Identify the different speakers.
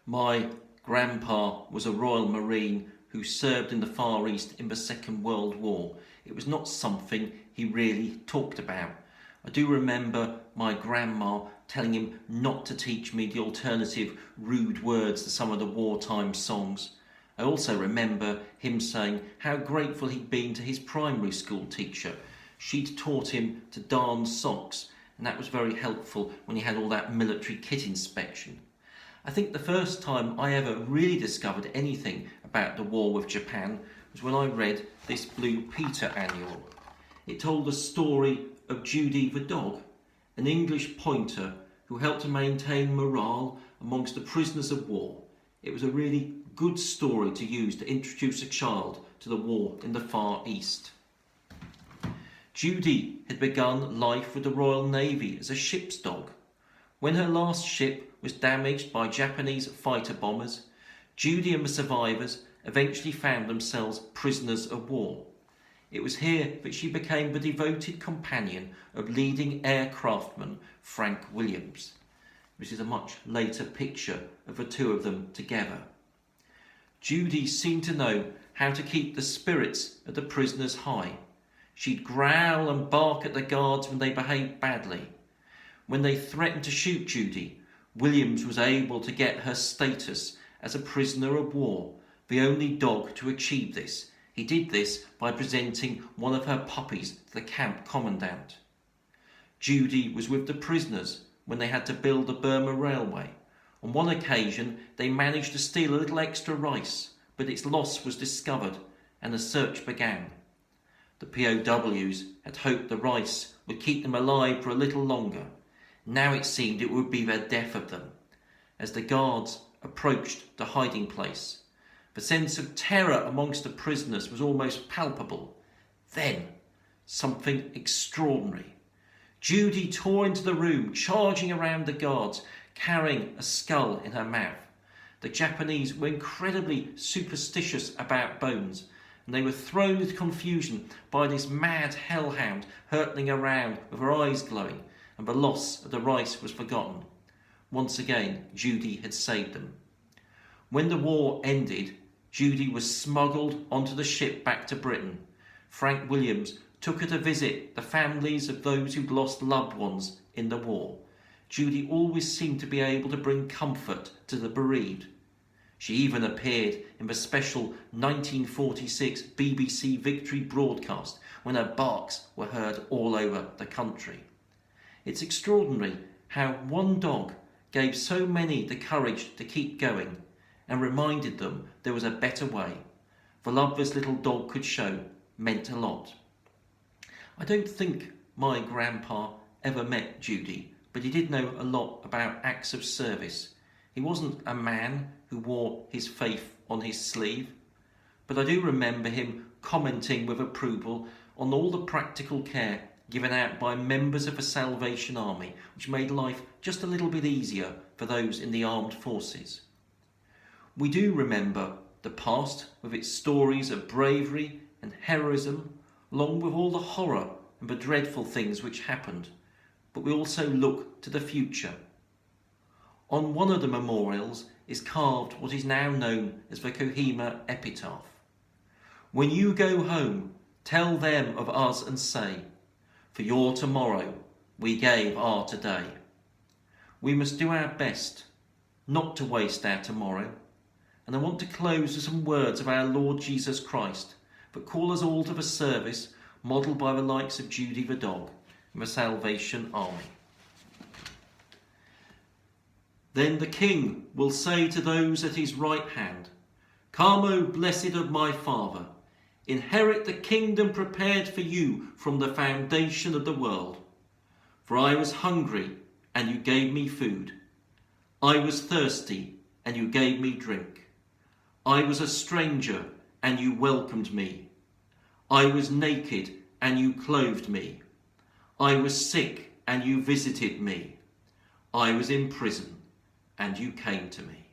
Speaker 1: My grandpa was a Royal Marine who served in the Far East in the Second World War. It was not something he really talked about. I do remember my grandma telling him not to teach me the alternative rude words to some of the wartime songs. I also remember him saying how grateful he'd been to his primary school teacher. She'd taught him to darn socks, and that was very helpful when he had all that military kit inspection. I think the first time I ever really discovered anything about the war with Japan was when I read this Blue Peter annual. It told the story of Judy the dog, an English pointer who helped to maintain morale amongst the prisoners of war. It was a really good story to use to introduce a child to the war in the Far East. Judy had begun life with the Royal Navy as a ship's dog. When her last ship was damaged by Japanese fighter bombers, Judy and the survivors eventually found themselves prisoners of war. It was here that she became the devoted companion of leading aircraftman Frank Williams. This is a much later picture of the two of them together. Judy seemed to know how to keep the spirits of the prisoners high. She'd growl and bark at the guards when they behaved badly. When they threatened to shoot Judy, Williams was able to get her status as a prisoner of war, the only dog to achieve this. He did this by presenting one of her puppies to the camp commandant. Judy was with the prisoners when they had to build the Burma Railway. On one occasion, they managed to steal a little extra rice, but its loss was discovered and a search began. The POWs had hoped the rice would keep them alive for a little longer. Now it seemed it would be the death of them. As the guards approached the hiding place, the sense of terror amongst the prisoners was almost palpable. Then, something extraordinary. Judy tore into the room, charging around the guards, carrying a skull in her mouth. The Japanese were incredibly superstitious about bones, and they were thrown into confusion by this mad hellhound hurtling around with her eyes glowing, and the loss of the rice was forgotten. Once again, Judy had saved them. When the war ended, Judy was smuggled onto the ship back to Britain. Frank Williams took her to visit the families of those who'd lost loved ones in the war. Judy always seemed to be able to bring comfort to the bereaved. She even appeared in the special 1946 BBC Victory broadcast when her barks were heard all over the country. It's extraordinary how one dog gave so many the courage to keep going and reminded them there was a better way. The love this little dog could show meant a lot. I don't think my grandpa ever met Judy, but he did know a lot about acts of service. He wasn't a man who wore his faith on his sleeve, but I do remember him commenting with approval on all the practical care given out by members of the Salvation Army, which made life just a little bit easier for those in the armed forces. We do remember the past with its stories of bravery and heroism, along with all the horror and the dreadful things which happened, but we also look to the future. On one of the memorials is carved what is now known as the Kohima Epitaph. When you go home, tell them of us and say, for your tomorrow we gave our today. We must do our best not to waste our tomorrow. And I want to close with some words of our Lord Jesus Christ that call us all to the service modelled by the likes of Judy the dog and the Salvation Army. Then the King will say to those at his right hand, come, O blessed of my Father, inherit the kingdom prepared for you from the foundation of the world. For I was hungry, and you gave me food. I was thirsty, and you gave me drink. I was a stranger, and you welcomed me. I was naked, and you clothed me. I was sick, and you visited me. I was in prison, and you came to me.